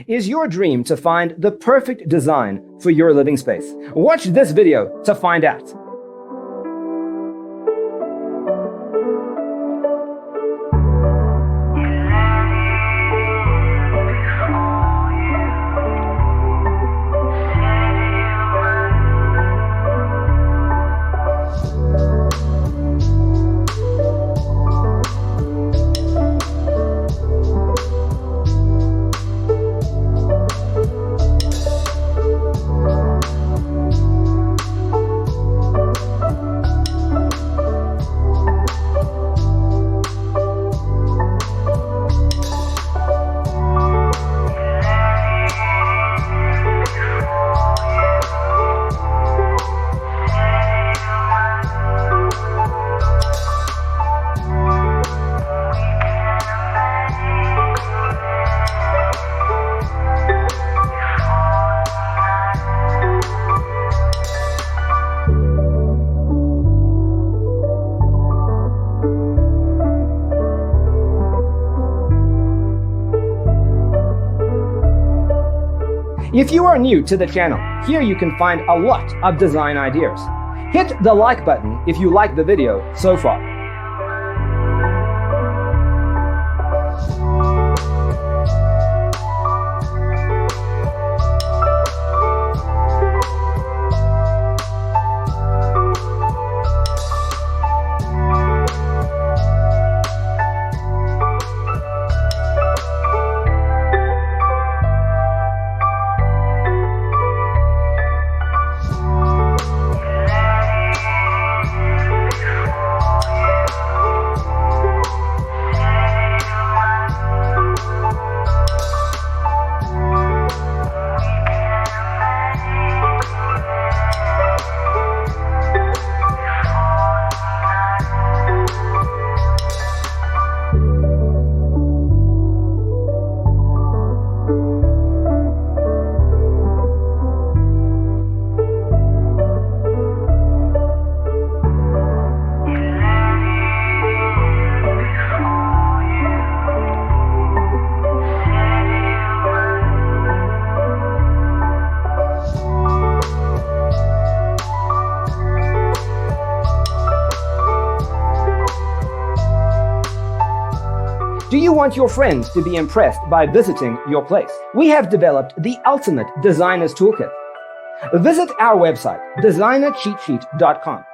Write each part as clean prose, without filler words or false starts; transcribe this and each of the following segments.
Is your dream to find the perfect design for your living space? Watch this video to find out. If you are new to the channel, here you can find a lot of design ideas. Hit the like button if you like the video so far. Do you want your friends to be impressed by visiting your place? We have developed the ultimate designer's toolkit. Visit our website, designercheatsheet.com.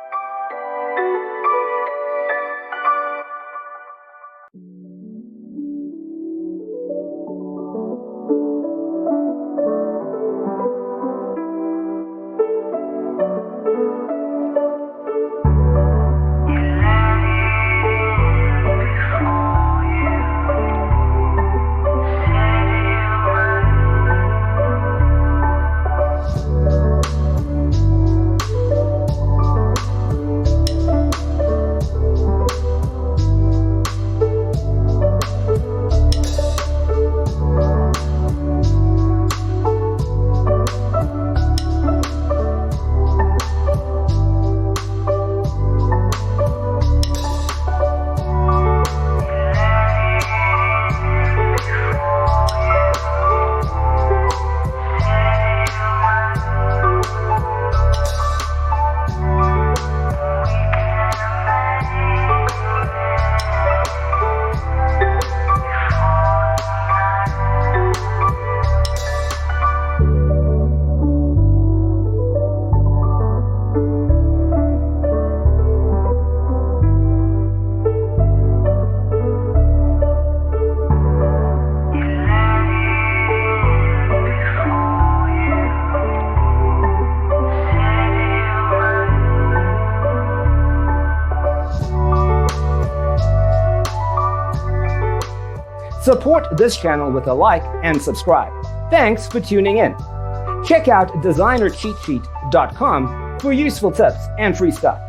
Support this channel with a like and subscribe. Thanks for tuning in. Check out designercheatsheet.com for useful tips and free stuff.